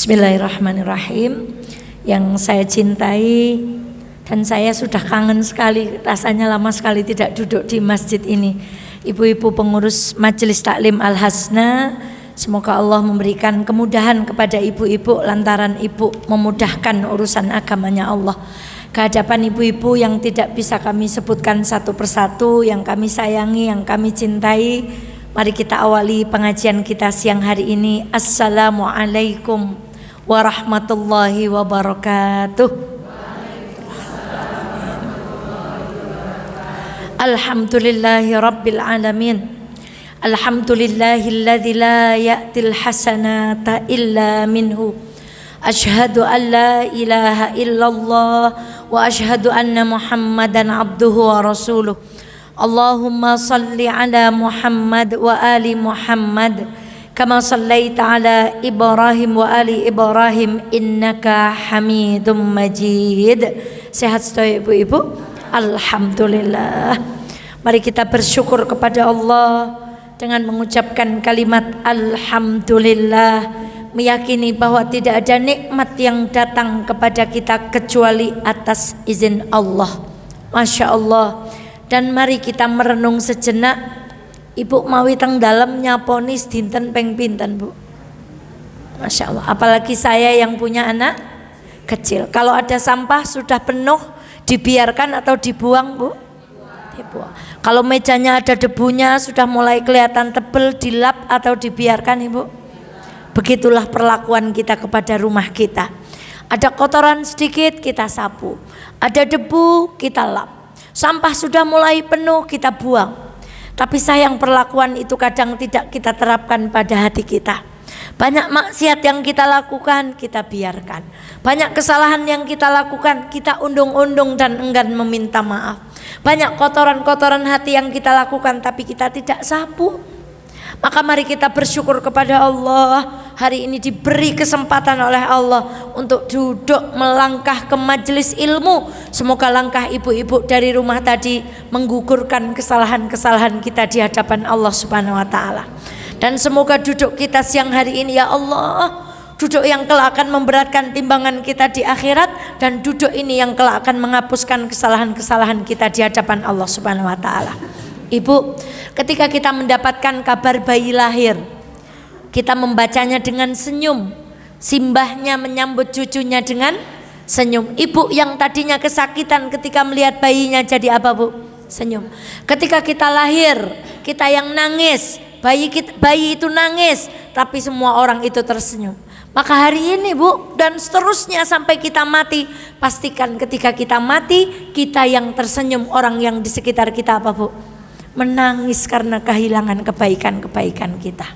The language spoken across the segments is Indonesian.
Bismillahirrahmanirrahim. Yang saya cintai dan saya sudah kangen sekali, rasanya lama sekali tidak duduk di masjid ini. Ibu-ibu pengurus Majelis Taklim Al-Hasna, semoga Allah memberikan kemudahan kepada ibu-ibu lantaran ibu memudahkan urusan agamanya Allah. Kehadapan ibu-ibu yang tidak bisa kami sebutkan satu persatu, yang kami sayangi, yang kami cintai, mari kita awali pengajian kita siang hari ini. Assalamualaikum warahmatullahi wabarakatuh. Alhamdulillahi rabbil alamin. Alhamdulillahilladzi la ya'til hasanata illa minhu. Ashhadu an la ilaha illallah wa ashhadu anna Muhammadan abduhu wa rasuluh. Allahumma salli ala Muhammad wa ali Muhammad kama sallaita ala Ibrahim wa ali Ibrahim innaka Hamidum Majid. Sehat semua ibu-ibu? Alhamdulillah. Mari kita bersyukur kepada Allah dengan mengucapkan kalimat alhamdulillah, meyakini bahwa tidak ada nikmat yang datang kepada kita kecuali atas izin Allah. Masya Allah. Dan mari kita merenung sejenak. Ibu mawi teng dalem nyaponi dinten ping pinten, Bu? Masya Allah. Apalagi saya yang punya anak kecil. Kalau ada sampah sudah penuh, dibiarkan atau dibuang, Bu? Dibuang. Kalau mejanya ada debunya sudah mulai kelihatan tebel, dilap atau dibiarkan, Ibu? Begitulah perlakuan kita kepada rumah kita. Ada kotoran sedikit kita sapu, ada debu kita lap. Sampah sudah mulai penuh kita buang. Tapi sayang perlakuan itu kadang tidak kita terapkan pada hati kita. Banyak maksiat yang kita lakukan kita biarkan. Banyak kesalahan yang kita lakukan kita undung-undung dan enggan meminta maaf. Banyak kotoran-kotoran hati yang kita lakukan tapi kita tidak sapu. Maka mari kita bersyukur kepada Allah. Hari ini diberi kesempatan oleh Allah untuk duduk melangkah ke majelis ilmu. Semoga langkah ibu-ibu dari rumah tadi menggugurkan kesalahan-kesalahan kita di hadapan Allah Subhanahu wa taala. Dan semoga duduk kita siang hari ini ya Allah, duduk yang kelak akan memberatkan timbangan kita di akhirat, dan duduk ini yang kelak akan menghapuskan kesalahan-kesalahan kita di hadapan Allah Subhanahu wa taala. Ibu, ketika kita mendapatkan kabar bayi lahir, kita membacanya dengan senyum. Simbahnya menyambut cucunya dengan senyum. Ibu yang tadinya kesakitan ketika melihat bayinya jadi apa, Bu? Senyum. Ketika kita lahir, kita yang nangis, bayi itu nangis, tapi semua orang itu tersenyum. Maka hari ini, Bu, dan seterusnya sampai kita mati, pastikan ketika kita mati, kita yang tersenyum, orang yang di sekitar kita apa, Bu? Menangis karena kehilangan kebaikan-kebaikan kita.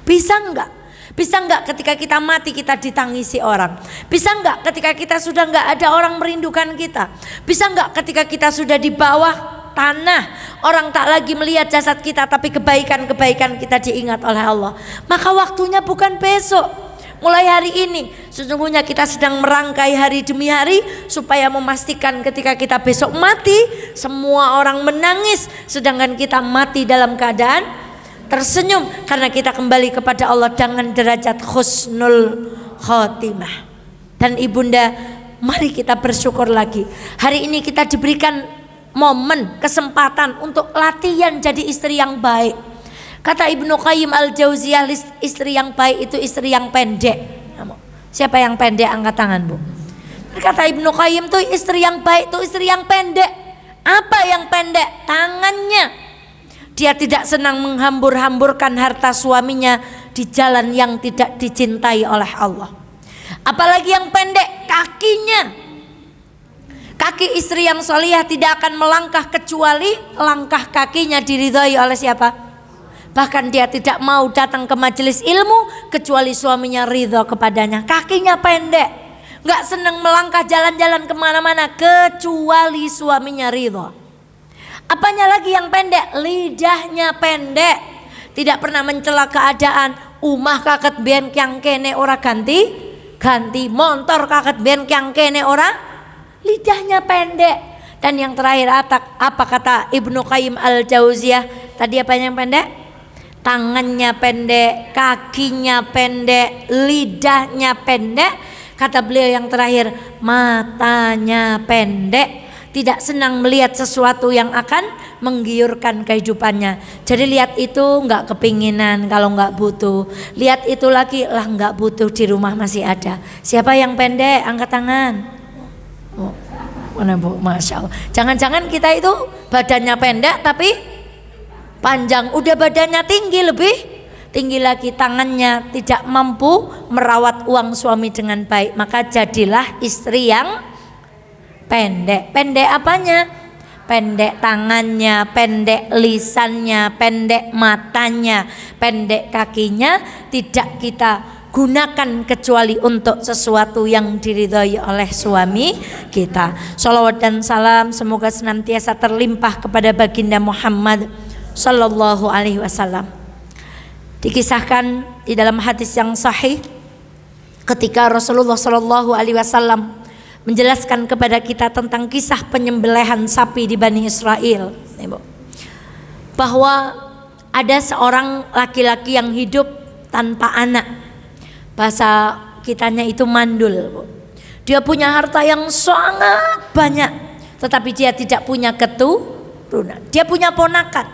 Bisa enggak? Bisa enggak ketika kita mati kita ditangisi orang? Bisa enggak ketika kita sudah enggak ada orang merindukan kita? Bisa enggak ketika kita sudah di bawah tanah, orang tak lagi melihat jasad kita, tapi kebaikan-kebaikan kita diingat oleh Allah? Maka waktunya bukan besok. Mulai hari ini sesungguhnya kita sedang merangkai hari demi hari supaya memastikan ketika kita besok mati semua orang menangis, sedangkan kita mati dalam keadaan tersenyum karena kita kembali kepada Allah dengan derajat husnul khotimah. Dan ibunda, mari kita bersyukur lagi. Hari ini kita diberikan momen, kesempatan untuk latihan jadi istri yang baik. Kata Ibnu Qayyim Al-Jauziyah, istri yang baik itu istri yang pendek. Siapa yang pendek angkat tangan, Bu? Kata Ibnu Qayyim tuh istri yang baik tuh istri yang pendek. Apa yang pendek? Tangannya. Dia tidak senang menghambur-hamburkan harta suaminya di jalan yang tidak dicintai oleh Allah. Apalagi yang pendek, kakinya. Kaki istri yang solihah tidak akan melangkah kecuali langkah kakinya diridhai oleh siapa? Bahkan dia tidak mau datang ke majelis ilmu kecuali suaminya ridho kepadanya. Kakinya pendek, gak senang melangkah jalan-jalan kemana-mana kecuali suaminya ridho. Apanya lagi yang pendek? Lidahnya pendek, tidak pernah mencela keadaan. Umah kaket ben kyang kene ora ganti motor kaket ben kyang kene ora. Lidahnya pendek. Dan yang terakhir apa kata Ibnu Qayyim Al-Jauziyah? Tadi apa yang pendek? tangannya pendek, kakinya pendek, lidahnya pendek. Kata beliau yang terakhir, matanya pendek. Tidak senang melihat sesuatu yang akan menggiurkan kehidupannya. Jadi lihat itu nggak kepinginan kalau nggak butuh. Lihat itu lagi lah nggak butuh, di rumah masih ada. Siapa yang pendek? Angkat tangan. Oh, mana Bu? Masya Allah. Jangan-jangan kita itu badannya pendek tapi panjang. Udah badannya tinggi, lebih tinggi lagi tangannya, tidak mampu merawat uang suami dengan baik. Maka jadilah istri yang pendek. Pendek apanya? Pendek tangannya, pendek lisannya, pendek matanya, pendek kakinya. Tidak kita gunakan kecuali untuk sesuatu yang diridhoi oleh suami kita. Shalawat dan salam semoga senantiasa terlimpah kepada baginda Muhammad sallallahu alaihi wasallam. Dikisahkan di dalam hadis yang sahih, ketika Rasulullah sallallahu alaihi wasallam menjelaskan kepada kita tentang kisah penyembelihan sapi di Bani Israel, bahwa ada seorang laki-laki yang hidup tanpa anak. Bahasa kitanya itu mandul. Dia punya harta yang sangat banyak, tetapi dia tidak punya keturunan. Dia punya ponakan.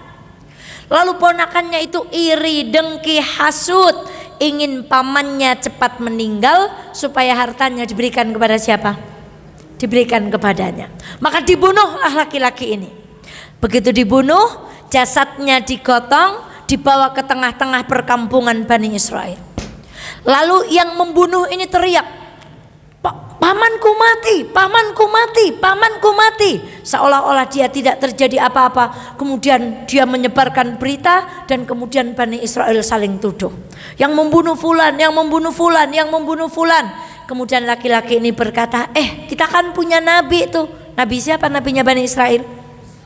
Lalu ponakannya itu iri, dengki, hasut, ingin pamannya cepat meninggal supaya hartanya diberikan kepada siapa? Diberikan kepadanya. Maka dibunuhlah laki-laki ini. Begitu dibunuh, jasadnya digotong, dibawa ke tengah-tengah perkampungan Bani Israel. Lalu yang membunuh ini teriak, pamanku mati, pamanku mati, pamanku mati. Seolah-olah dia tidak terjadi apa-apa. Kemudian dia menyebarkan berita dan kemudian Bani Israel saling tuduh. Yang membunuh fulan, yang membunuh fulan, yang membunuh fulan. Kemudian laki-laki ini berkata, kita kan punya nabi itu. Nabi siapa? Nabinya Bani Israel,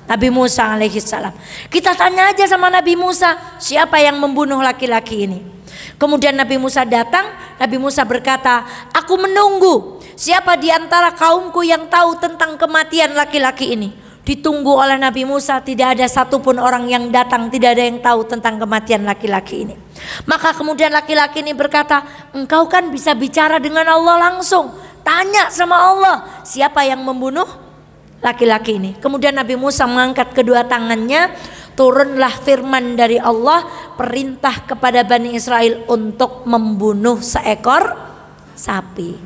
Nabi Musa alaihissalam. Kita tanya aja sama Nabi Musa, siapa yang membunuh laki-laki ini. Kemudian Nabi Musa datang. Nabi Musa berkata, aku menunggu siapa di antara kaumku yang tahu tentang kematian laki-laki ini. Ditunggu oleh Nabi Musa, tidak ada satupun orang yang datang, tidak ada yang tahu tentang kematian laki-laki ini. Maka kemudian laki-laki ini berkata, engkau kan bisa bicara dengan Allah langsung, tanya sama Allah siapa yang membunuh laki-laki ini. Kemudian Nabi Musa mengangkat kedua tangannya, turunlah firman dari Allah, perintah kepada Bani Israel untuk membunuh seekor sapi.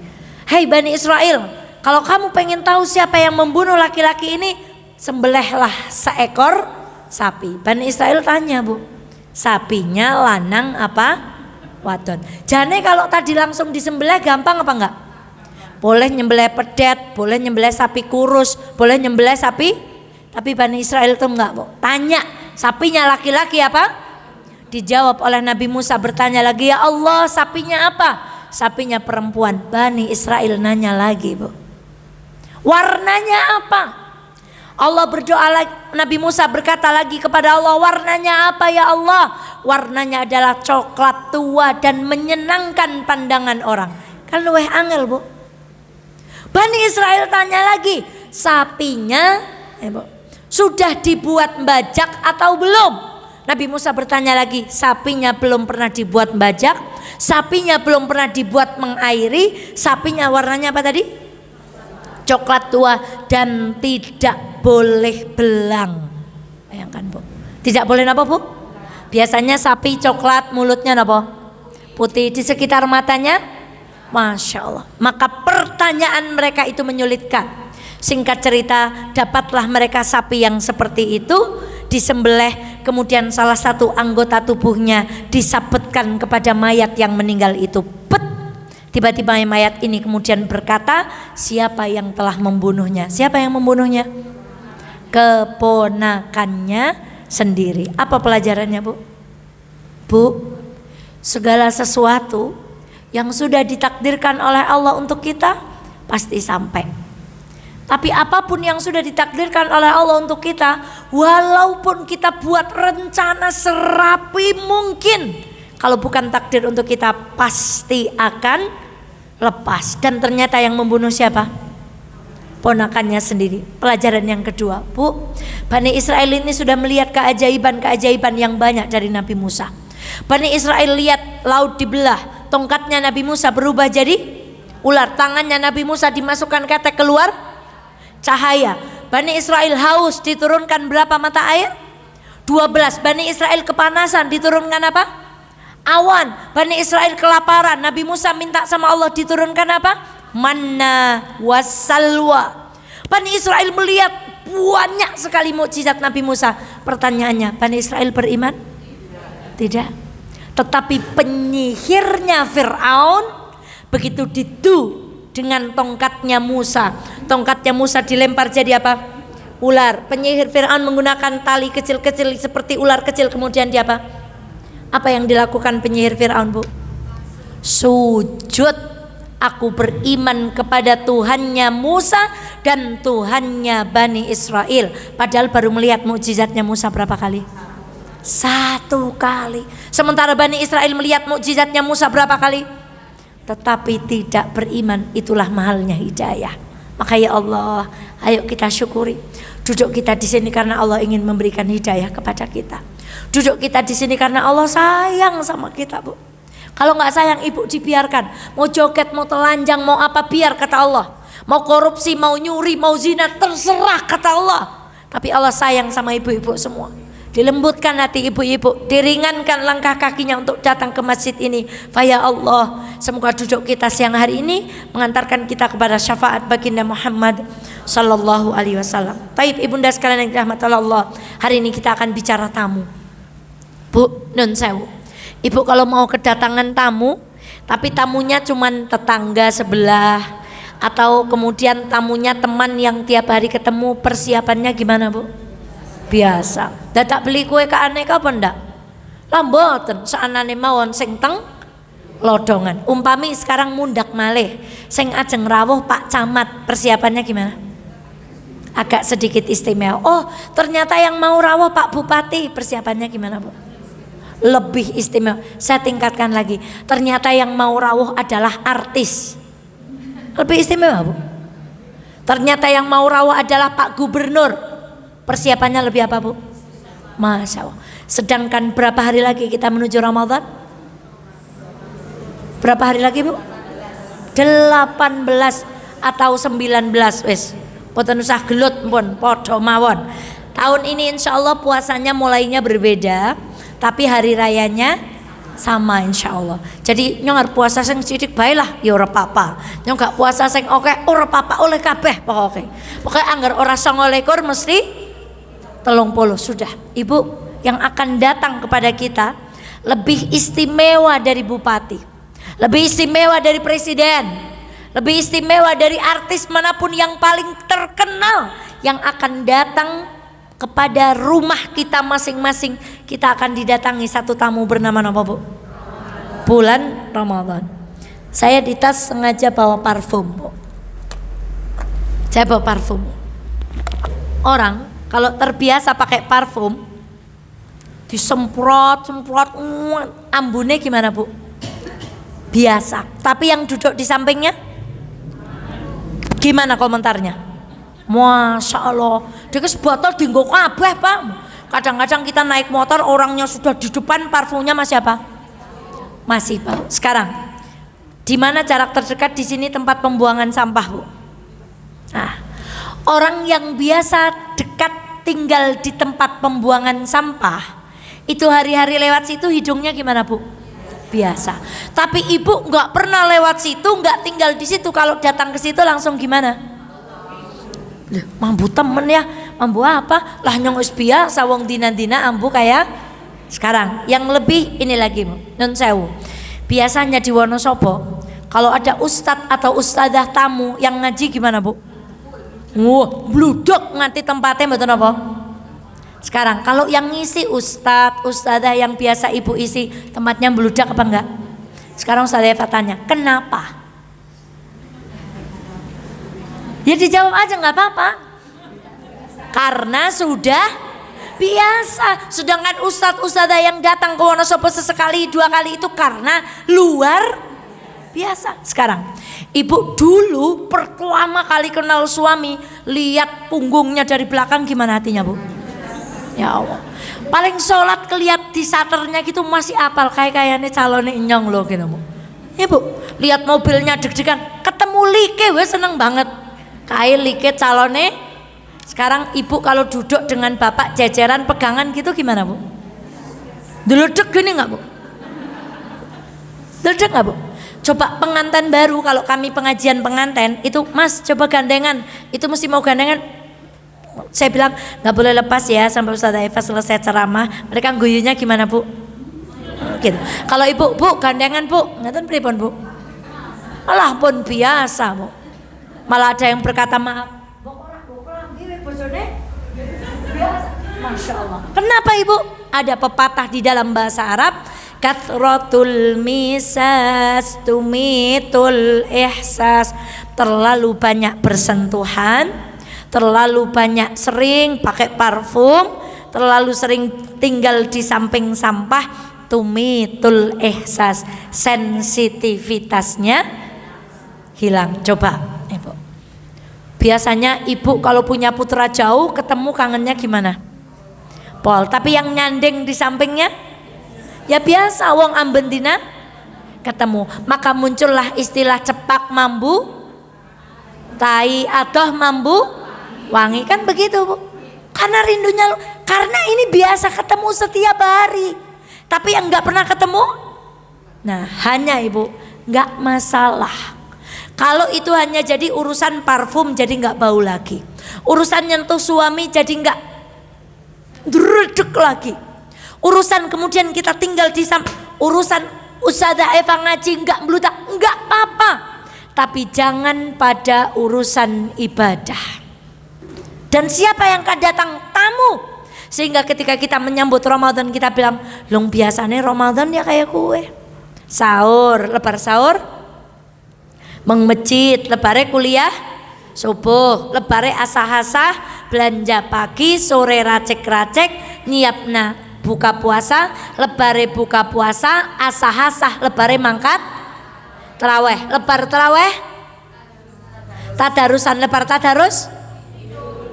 Hei Bani Israel, kalau kamu pengen tahu siapa yang membunuh laki-laki ini, sembelihlah seekor sapi. Bani Israel tanya, Bu, sapinya lanang apa wadon? Jane kalau tadi langsung disembelih gampang apa enggak? Boleh nyembelih pedet, boleh nyembelih sapi kurus, boleh nyembelih sapi. Tapi Bani Israel itu enggak, Bu. Tanya, sapinya laki-laki apa? Dijawab oleh Nabi Musa, bertanya lagi, ya Allah, sapinya apa? Sapinya perempuan. Bani Israel nanya lagi, Bu, warnanya apa? Allah berdoa lagi, Nabi Musa berkata lagi kepada Allah, warnanya apa ya Allah? Warnanya adalah coklat tua dan menyenangkan pandangan orang. Kan luweh angel, Bu. Bani Israel tanya lagi, sapinya sudah dibuat bajak atau belum? Nabi Musa bertanya lagi, sapinya belum pernah dibuat bajak, sapinya belum pernah dibuat mengairi, sapinya warnanya apa tadi? Coklat tua dan tidak boleh belang. Bayangkan, Bu. Tidak boleh apa, Bu? Biasanya sapi coklat, mulutnya apa? Putih, di sekitar matanya, Masya Allah. Maka pertanyaan mereka itu menyulitkan. Singkat cerita, dapatlah mereka sapi yang seperti itu, disembelih, kemudian salah satu anggota tubuhnya disabetkan kepada mayat yang meninggal itu. Tiba-tiba mayat ini kemudian berkata, siapa yang telah membunuhnya? Siapa yang membunuhnya? Keponakannya sendiri. Apa pelajarannya, Bu? Bu, segala sesuatu yang sudah ditakdirkan oleh Allah untuk kita pasti sampai. Tapi apapun yang sudah ditakdirkan oleh Allah untuk kita, walaupun kita buat rencana serapi mungkin, kalau bukan takdir untuk kita pasti akan lepas. Dan ternyata yang membunuh siapa? Ponakannya sendiri. Pelajaran yang kedua, Bu, Bani Israel ini sudah melihat keajaiban-keajaiban yang banyak dari Nabi Musa. Bani Israel lihat laut dibelah, tongkatnya Nabi Musa berubah jadi ular, tangannya Nabi Musa dimasukkan ketek, keluar cahaya. Bani Israel haus, diturunkan berapa mata air? 12. Bani Israel kepanasan, diturunkan apa? Awan. Bani Israel kelaparan, Nabi Musa minta sama Allah, diturunkan apa? Manna wassalwa. Bani Israel melihat banyak sekali mukjizat Nabi Musa. Pertanyaannya, Bani Israel beriman? Tidak. Tetapi penyihirnya Fir'aun begitu didu dengan tongkatnya Musa, tongkatnya Musa dilempar jadi apa? Ular. Penyihir Fir'aun menggunakan tali kecil-kecil seperti ular kecil, kemudian dia apa? Apa yang dilakukan penyihir Fir'aun, Bu? Sujud. Aku beriman kepada Tuhannya Musa dan Tuhannya Bani Israel. Padahal baru melihat mukjizatnya Musa berapa kali? 1 kali. Sementara Bani Israel melihat mukjizatnya Musa berapa kali? Tetapi tidak beriman. Itulah mahalnya hidayah. Maka ya Allah, ayo kita syukuri. Duduk kita di sini karena Allah ingin memberikan hidayah kepada kita. Duduk kita di sini karena Allah sayang sama kita, Bu. Kalau nggak sayang, ibu dibiarkan. Mau joget, mau telanjang, mau apa, biar kata Allah. Mau korupsi, mau nyuri, mau zina, terserah kata Allah. Tapi Allah sayang sama ibu-ibu semua. Dilembutkan hati ibu-ibu, diringankan langkah kakinya untuk datang ke masjid ini. Faya Allah, semoga duduk kita siang hari ini mengantarkan kita kepada syafaat baginda Muhammad sallallahu alaihi wasallam. Taib ibunda sekalian yang dirahmati Allah, hari ini kita akan bicara tamu. Bu, nun sewu. Ibu kalau mau kedatangan tamu, tapi tamunya cuman tetangga sebelah, atau kemudian tamunya teman yang tiap hari ketemu, persiapannya gimana, Bu? Biasa. Dadak beli kue ke aneka apa ndak? Lah mboten, saanane mawon sing teng lodongan. Umpami sekarang mundak malih, sing ajeng rawuh Pak Camat, persiapannya gimana? Agak sedikit istimewa. Oh, ternyata yang mau rawuh Pak Bupati, persiapannya gimana, Bu? Lebih istimewa. Saya tingkatkan lagi, ternyata yang mau rawuh adalah artis, lebih istimewa, Bu. Ternyata yang mau rawuh adalah Pak Gubernur, persiapannya lebih apa, Bu? Masya Allah. Sedangkan berapa hari lagi kita menuju Ramadan? Berapa hari lagi, Bu? 18 atau 19 wis. Boten usah gelut pun padha mawon. Tahun ini insya Allah puasanya mulainya berbeda, tapi hari rayanya sama insya Allah. Jadi nyong puasa sing sidik bae lah ya ora apa-apa. Nyong gak puasa sing oke ora apa-apa, oleh kabeh pokoke. Pokoke anggar ora 29 mesti 30 sudah. Ibu yang akan datang kepada kita lebih istimewa dari bupati, lebih istimewa dari presiden, lebih istimewa dari artis manapun yang paling terkenal yang akan datang kepada rumah kita masing-masing. Kita akan didatangi satu tamu bernama apa, Bu? Bulan Ramadan. Saya di tas sengaja bawa parfum, Bu. Saya bawa parfum. Orang kalau terbiasa pakai parfum disemprot ambune gimana, Bu? Biasa. Tapi yang duduk di sampingnya gimana komentarnya? Masya Allah, dia botol dinggo kabeh, Pak. Kadang-kadang kita naik motor, orangnya sudah di depan, parfumnya masih apa? Masih, Pak. Sekarang, di mana jarak terdekat di sini tempat pembuangan sampah, Bu? Nah, orang yang biasa dekat tinggal di tempat pembuangan sampah, itu hari-hari lewat situ hidungnya gimana, Bu? Biasa. Tapi ibu nggak pernah lewat situ, nggak tinggal di situ. Kalau datang ke situ langsung gimana? Mambu temen ya, mambu apa? Lah nyong wis biasa wong dina-dina ambu kayak sekarang. Yang lebih ini lagi, nun sewu. Biasanya di Wonosobo kalau ada ustadz atau ustadzah tamu yang ngaji gimana, Bu? Wah, bluduk nganti tempatnya betul apa? Sekarang kalau yang ngisi ustadz, ustadzah yang biasa ibu isi, tempatnya bludak apa enggak? Sekarang saya tanya, kenapa? Ya dijawab aja nggak apa-apa. Karena sudah biasa. Sedangkan ustadz-ustadzah yang datang ke Wonosobo sesekali 2 kali itu karena luar biasa. Sekarang ibu dulu pertama kali kenal suami, lihat punggungnya dari belakang gimana hatinya, Bu? Ya Allah. Paling sholat keliat di saternya gitu masih apal kayaknya calonnya Inyong loh gitu Bu. Ya Bu, lihat mobilnya deg-degan, ketemu like wes seneng banget. Kayak like calonnya. Sekarang ibu kalau duduk dengan bapak jajaran pegangan gitu gimana Bu? Deledek gini nggak Bu? Deledek nggak Bu? Coba pengantin baru, kalau kami pengajian pengantin itu Mas coba gandengan, itu mesti mau gandengan. Saya bilang nggak boleh lepas ya sampai Ustazah Eva selesai ceramah. Mereka guyunya gimana Bu? Gitu. Kalau ibu, Bu gandengan Bu, ngaten pripun Bu? Alah pun biasa Bu. Malah ada yang berkata maaf. Masya Allah. Kenapa Ibu? Ada pepatah di dalam bahasa Arab, kathratul misas tumitul ihsas. Terlalu banyak bersentuhan, terlalu banyak sering pakai parfum, terlalu sering tinggal di samping sampah, tumitul ihsas, sensitivitasnya hilang. Coba Ibu, biasanya Ibu kalau punya putra jauh ketemu kangennya gimana? Pol, tapi yang nyanding di sampingnya ya biasa wong ambentina ketemu. Maka muncullah istilah cepak mambu tai adoh mambu wangi, kan begitu Bu. Karena rindunya, karena ini biasa ketemu setiap hari. Tapi yang nggak pernah ketemu, nah hanya Ibu nggak masalah. Kalau itu hanya jadi urusan parfum jadi nggak bau lagi. Urusan nyentuh suami jadi nggak dredeg lagi. Urusan kemudian kita tinggal di urusan Ustazah Eva ngaji nggak meludak, nggak apa-apa. Tapi jangan pada urusan ibadah. Dan siapa yang akan datang? Tamu. Sehingga ketika kita menyambut Ramadan kita bilang, "Long biasanya Ramadan ya kayak kue. Sahur, lebar sahur, masjid, lebare kuliah subuh, lebare asah-asah, belanja pagi, sore racek-racek, nyiapna buka puasa, lebare buka puasa, asah-asah, lebare mangkat teraweh, lebar teraweh, tadarusan, lebar tadarus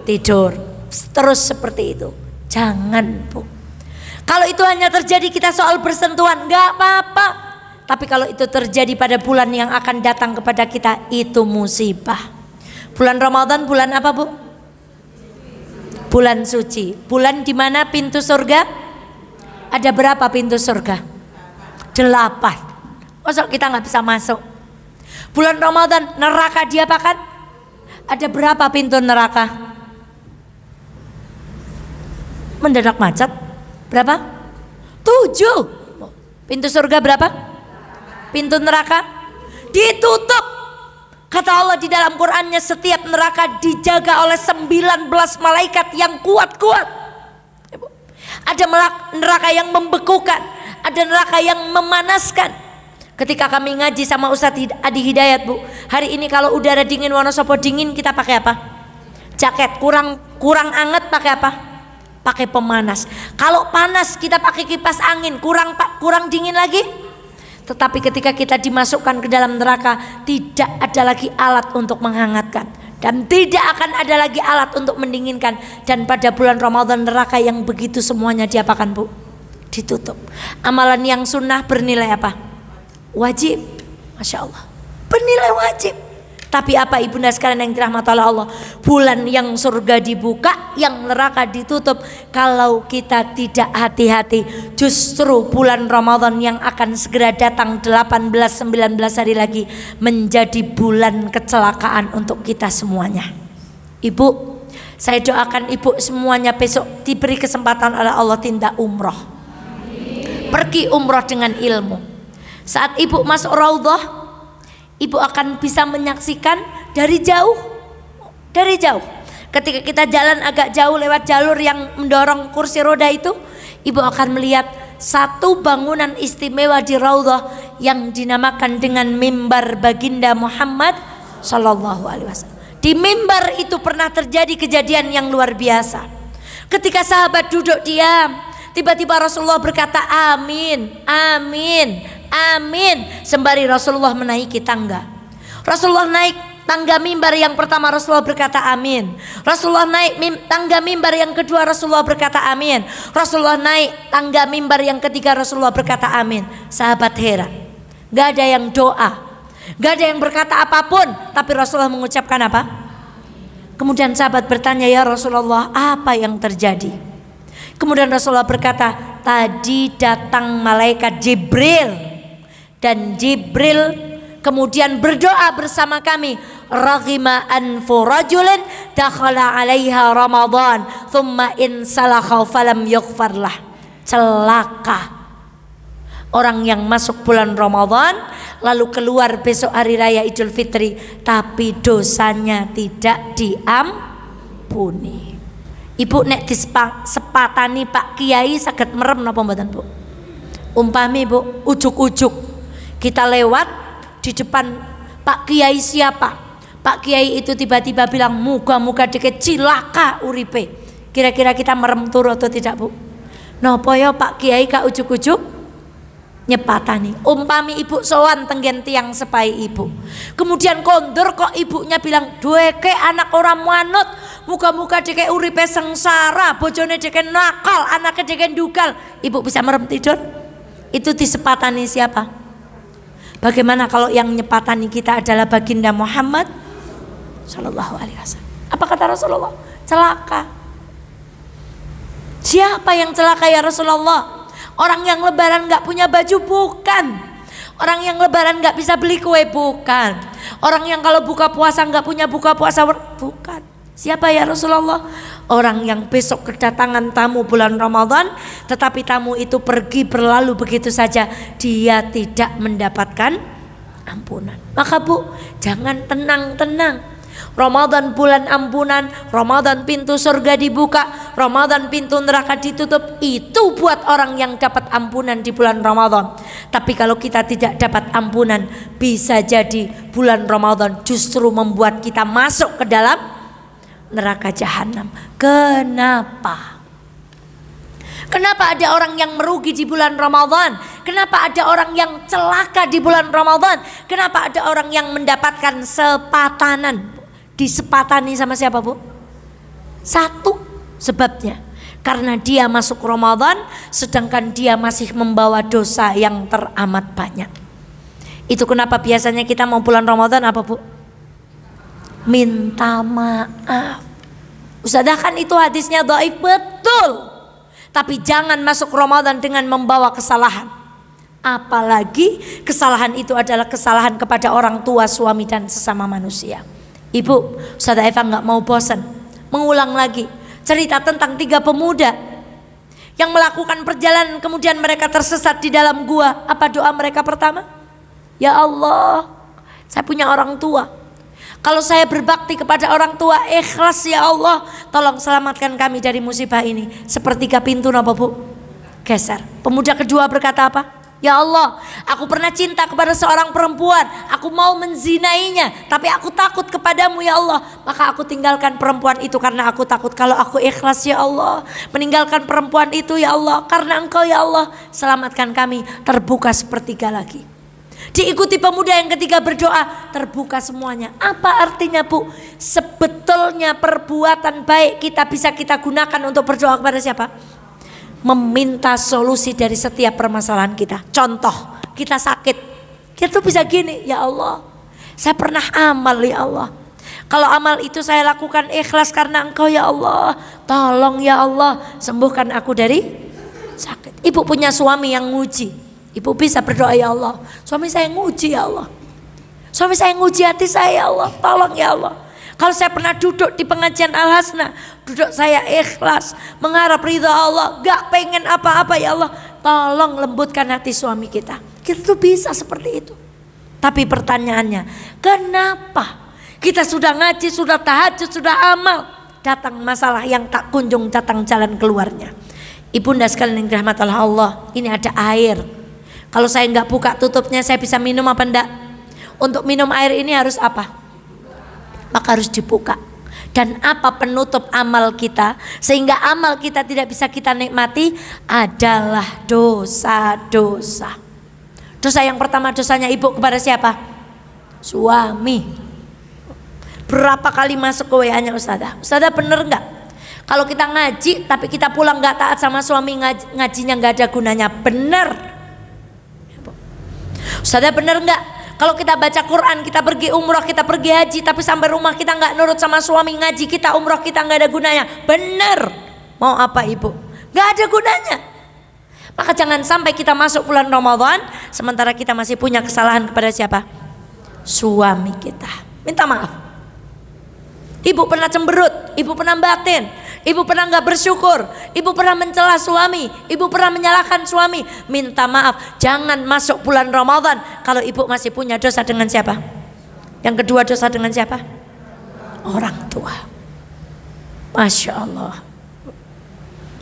tidur. Terus seperti itu. Jangan Bu. Kalau itu hanya terjadi kita soal bersentuhan nggak apa-apa. Tapi kalau itu terjadi pada bulan yang akan datang kepada kita, itu musibah. Bulan Ramadan bulan apa Bu? Bulan suci. Bulan di mana pintu surga? Ada berapa pintu surga? 8. Masa kita nggak bisa masuk? Bulan Ramadan neraka diapakan? Ada berapa pintu neraka? Mendadak macet. Berapa? 7. Pintu surga berapa? Pintu neraka ditutup. Kata Allah di dalam Qur'annya, setiap neraka dijaga oleh 19 malaikat yang kuat-kuat. Ada neraka yang membekukan, ada neraka yang memanaskan. Ketika kami ngaji sama Ustadz Adi Hidayat Bu, hari ini kalau udara dingin Wonosobo dingin kita pakai apa? Jaket. Kurang anget pakai apa? Pakai pemanas. Kalau panas kita pakai kipas angin. Kurang dingin lagi. Tetapi ketika kita dimasukkan ke dalam neraka, tidak ada lagi alat untuk menghangatkan dan tidak akan ada lagi alat untuk mendinginkan. Dan pada bulan Ramadan neraka yang begitu semuanya diapakan Bu? Ditutup. Amalan yang sunnah bernilai apa? Wajib. Masya Allah, bernilai wajib. Tapi apa ibunda sekalian yang dirahmati oleh Allah, bulan yang surga dibuka, yang neraka ditutup. Kalau kita tidak hati-hati, justru bulan Ramadan yang akan segera datang 18-19 hari lagi menjadi bulan kecelakaan untuk kita semuanya. Ibu, saya doakan ibu semuanya besok diberi kesempatan oleh Allah tindak umroh. Pergi umroh dengan ilmu. Saat ibu masuk raudhah, ibu akan bisa menyaksikan dari jauh. Dari jauh. Ketika kita jalan agak jauh lewat jalur yang mendorong kursi roda itu, ibu akan melihat satu bangunan istimewa di raudhah yang dinamakan dengan mimbar baginda Muhammad sallallahu alaihi wasallam. Di mimbar itu pernah terjadi kejadian yang luar biasa. Ketika sahabat duduk diam, tiba-tiba Rasulullah berkata amin, amin, amin, sembari Rasulullah menaiki tangga. Rasulullah naik tangga mimbar yang pertama Rasulullah berkata amin. Rasulullah naik tangga mimbar yang kedua Rasulullah berkata amin. Rasulullah naik tangga mimbar yang ketiga Rasulullah berkata amin. Sahabat heran, gak ada yang doa, gak ada yang berkata apapun, tapi Rasulullah mengucapkan apa? Kemudian sahabat bertanya, ya Rasulullah, apa yang terjadi? Kemudian Rasulullah berkata, tadi datang malaikat Jibril, dan Jibril kemudian berdoa bersama kami, raghima anfu rajulin dakhala 'alaiha Ramadan thumma in salakha falam yughfarlah. Celaka orang yang masuk bulan Ramadan lalu keluar besok hari raya Idul Fitri tapi dosanya tidak diampuni. Ibu nek disepatani Pak Kiai saged merem napa mboten, Bu? Umpami, Bu, ujuk-ujuk kita lewat di depan Pak Kiai siapa? Pak Kiai itu tiba-tiba bilang muga-muga dikit cilaka uripe. Kira-kira kita merem turu atau tidak, Bu? Napa ya Pak Kiai ka ujuk-ujuk nyepatani. Umpami ibu sowan tenggen tiang sepai ibu. Kemudian kondur kok ibunya bilang, "Dueke anak orang manut, muga-muga dikit uripe sengsara, bojone dikit nakal, anaknya dikit dugal." Ibu bisa merem tidur? Itu disepatani siapa? Bagaimana kalau yang nyepatani kita adalah baginda Muhammad Sallallahu Alaihi Wasallam? Apa kata Rasulullah? Celaka. Siapa yang celaka ya Rasulullah? Orang yang lebaran gak punya baju? Bukan. Orang yang lebaran gak bisa beli kue? Bukan. Orang yang kalau buka puasa gak punya buka puasa? Bukan. Siapa ya Rasulullah? Orang yang besok kedatangan tamu bulan Ramadan, tetapi tamu itu pergi berlalu begitu saja, dia tidak mendapatkan ampunan. Maka Bu, jangan tenang-tenang. Ramadan bulan ampunan, Ramadan pintu surga dibuka, Ramadan pintu neraka ditutup. Itu buat orang yang dapat ampunan di bulan Ramadan. Tapi kalau kita tidak dapat ampunan, bisa jadi bulan Ramadan justru membuat kita masuk ke dalam neraka jahanam. Kenapa? Kenapa ada orang yang merugi di bulan Ramadan? Kenapa ada orang yang celaka di bulan Ramadan? Kenapa ada orang yang mendapatkan sepatanan? Disepatani sama siapa, Bu? Satu sebabnya, karena dia masuk Ramadan sedangkan dia masih membawa dosa yang teramat banyak. Itu kenapa biasanya kita mau bulan Ramadan apa, Bu? Minta maaf. Ustazah, kan itu hadisnya dhaif, betul. Tapi jangan masuk Ramadan dengan membawa kesalahan. Apalagi kesalahan itu adalah kesalahan kepada orang tua, suami dan sesama manusia. Ibu, Ustazah Eva gak mau bosan mengulang lagi cerita tentang 3 pemuda yang melakukan perjalanan kemudian mereka tersesat di dalam gua. Apa doa mereka pertama? Ya Allah, saya punya orang tua. Kalau saya berbakti kepada orang tua ikhlas, ya Allah, tolong selamatkan kami dari musibah ini. Sepertiga pintu napa, Bu? Geser. Pemuda kedua berkata apa? Ya Allah, aku pernah cinta kepada seorang perempuan, aku mau menzinainya, tapi aku takut kepadamu ya Allah. Maka aku tinggalkan perempuan itu karena aku takut. Kalau aku ikhlas ya Allah, meninggalkan perempuan itu ya Allah, karena Engkau ya Allah, selamatkan kami. Terbuka sepertiga lagi. Diikuti pemuda yang ketiga berdoa, terbuka semuanya. Apa artinya, Bu? Sebetulnya perbuatan baik kita bisa kita gunakan untuk berdoa kepada siapa? Meminta solusi dari setiap permasalahan kita. Contoh, kita sakit, kita tuh bisa gini, ya Allah, saya pernah amal ya Allah, kalau amal itu saya lakukan ikhlas karena Engkau ya Allah, tolong ya Allah sembuhkan aku dari sakit. Ibu punya suami yang nguji, ibu bisa berdoa, ya Allah, suami saya nguji ya Allah, suami saya nguji hati saya ya Allah, tolong ya Allah. Kalau saya pernah duduk di pengajian Al-Hasna, duduk saya ikhlas, mengharap ridha Allah, gak pengen apa-apa ya Allah, tolong lembutkan hati suami kita. Kita tuh bisa seperti itu. Tapi pertanyaannya, kenapa kita sudah ngaji, sudah tahajud, sudah amal, datang masalah yang tak kunjung datang jalan keluarnya? Ibunda sekalian yang dirahmati Allah, ini ada air. Kalau saya nggak buka tutupnya, saya bisa minum apa enggak? Untuk minum air ini harus apa? Maka harus dibuka. Dan apa penutup amal kita sehingga amal kita tidak bisa kita nikmati adalah dosa-dosa. Dosa yang pertama, dosanya ibu kepada siapa? Suami. Berapa kali masuk ke WA-nya Ustazah? Ustazah bener nggak? Kalau kita ngaji tapi kita pulang nggak taat sama suami, ngajinya nggak ada gunanya. Bener. Ustazah bener nggak? Kalau kita baca Quran, kita pergi umroh, kita pergi haji, tapi sampai rumah kita nggak nurut sama suami, ngaji kita, umroh kita nggak ada gunanya. Bener. Mau apa ibu? Nggak ada gunanya. Maka jangan sampai kita masuk bulan Ramadan sementara kita masih punya kesalahan kepada siapa? Suami kita. Minta maaf. Ibu pernah cemberut, ibu pernah batin, ibu pernah nggak bersyukur, ibu pernah mencela suami, ibu pernah menyalahkan suami. Minta maaf. Jangan masuk bulan Ramadan kalau ibu masih punya dosa dengan siapa? Yang kedua, dosa dengan siapa? Orang tua. Masya Allah.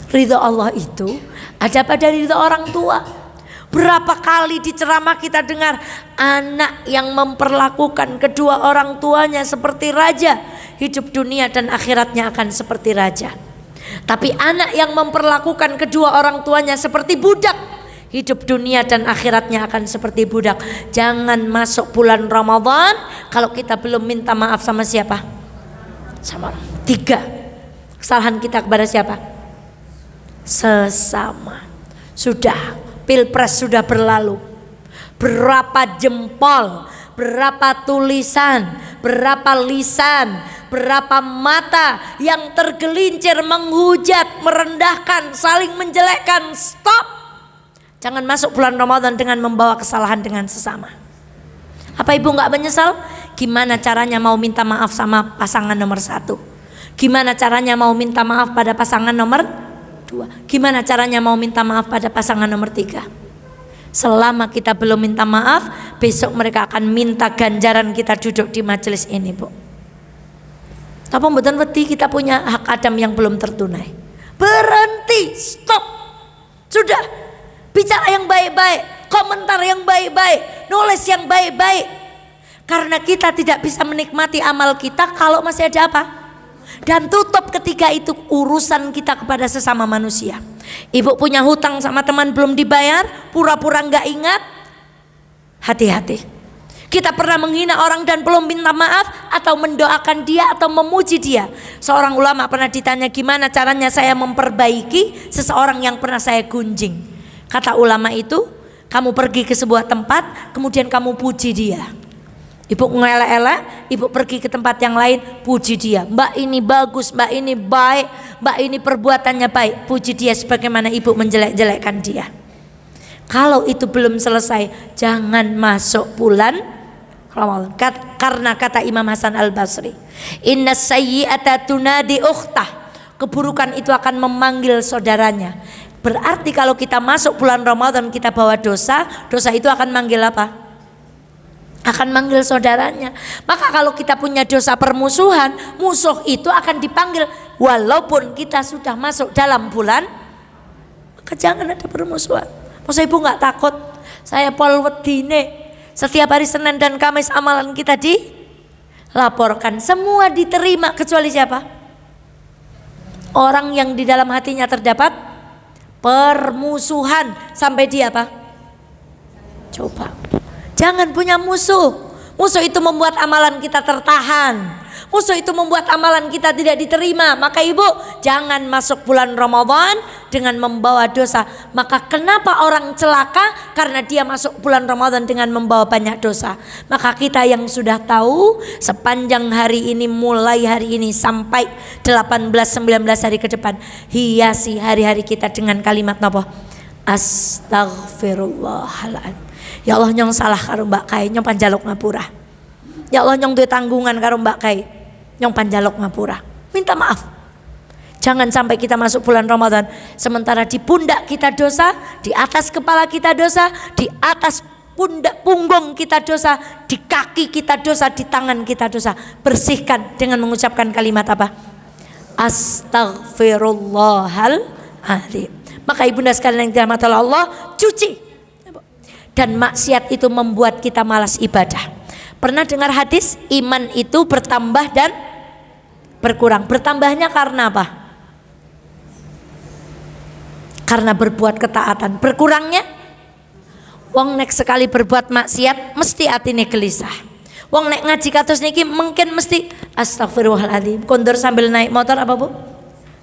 Ridho Allah itu ada pada ridho orang tua. Berapa kali di ceramah kita dengar anak yang memperlakukan kedua orang tuanya seperti raja, hidup dunia dan akhiratnya akan seperti raja. Tapi anak yang memperlakukan kedua orang tuanya seperti budak, hidup dunia dan akhiratnya akan seperti budak. Jangan masuk bulan Ramadan kalau kita belum minta maaf sama siapa? Sama orang. 3 kesalahan kita kepada siapa? Sesama. Sudah, Pilpres sudah berlalu. Berapa jempol, berapa tulisan, berapa lisan, berapa mata yang tergelincir menghujat, merendahkan, saling menjelekkan. Stop. Jangan masuk bulan Ramadan dengan membawa kesalahan dengan sesama. Apa ibu nggak menyesal? Gimana caranya mau minta maaf sama pasangan nomor 1? Gimana caranya mau minta maaf pada pasangan nomor 2? Gimana caranya mau minta maaf pada pasangan nomor 3? Selama kita belum minta maaf, besok mereka akan minta ganjaran kita duduk di majelis ini, Bu. Tapi mboten wedi kita punya hak adam yang belum tertunai. Berhenti, stop. Sudah. Bicara yang baik-baik, komentar yang baik-baik, nulis yang baik-baik. Karena kita tidak bisa menikmati amal kita kalau masih ada apa? Dan tutup ketika itu urusan kita kepada sesama manusia. Ibu punya hutang sama teman belum dibayar, pura-pura nggak ingat. Hati-hati. Kita pernah menghina orang dan belum minta maaf, atau mendoakan dia atau memuji dia. Seorang ulama pernah ditanya, gimana caranya saya memperbaiki seseorang yang pernah saya gunjing. Kata ulama itu, kamu pergi ke sebuah tempat, kemudian kamu puji dia. Ibu ngelak-elak, ibu pergi ke tempat yang lain, puji dia. Mbak ini bagus, mbak ini baik, mbak ini perbuatannya baik. Puji dia sebagaimana ibu menjelek-jelekkan dia. Kalau itu belum selesai, jangan masuk bulan Ramadan. Karena kata Imam Hasan Al-Basri, inna sayyi'ata tunadi ukhtah. Keburukan itu akan memanggil saudaranya. Berarti kalau kita masuk bulan Ramadan kita bawa dosa, dosa itu akan manggil apa? Akan manggil saudaranya. Maka kalau kita punya dosa permusuhan, musuh itu akan dipanggil walaupun kita sudah masuk dalam bulan. Maka jangan ada permusuhan. Masa ibu nggak takut? Saya pol wedine setiap hari Senin dan Kamis amalan kita dilaporkan, semua diterima kecuali siapa? Orang yang di dalam hatinya terdapat permusuhan sampai dia apa? Coba. Jangan punya musuh. Musuh itu membuat amalan kita tertahan. Musuh itu membuat amalan kita tidak diterima. Maka ibu jangan masuk bulan Ramadan dengan membawa dosa. Maka kenapa orang celaka? Karena dia masuk bulan Ramadan dengan membawa banyak dosa. Maka kita yang sudah tahu sepanjang hari ini, mulai hari ini sampai 18-19 hari ke depan, hiasi hari-hari kita dengan kalimat napa? Astaghfirullahaladzim. Ya Allah nyong salah karo Mbak Kai, nyong panjaluk ngapura. Ya Allah nyong duwe tanggungan karo Mbak Kai, nyong panjaluk ngapura. Minta maaf. Jangan sampai kita masuk bulan Ramadan sementara di pundak kita dosa, di atas kepala kita dosa, di atas pundak punggung kita dosa, di kaki kita dosa, di tangan kita dosa. Bersihkan dengan mengucapkan kalimat apa? Astaghfirullahaladzim. Maka ibunda sekalian yang dirahmati Allah, cuci. Dan maksiat itu membuat kita malas ibadah. Pernah dengar hadis iman itu bertambah dan berkurang. Bertambahnya karena apa? Karena berbuat ketaatan. Berkurangnya wong nek sekali berbuat maksiat mesti atine gelisah. Wong nek ngaji kados niki mungkin mesti astagfirullahaladzim. Kondur sambil naik motor apa Bu?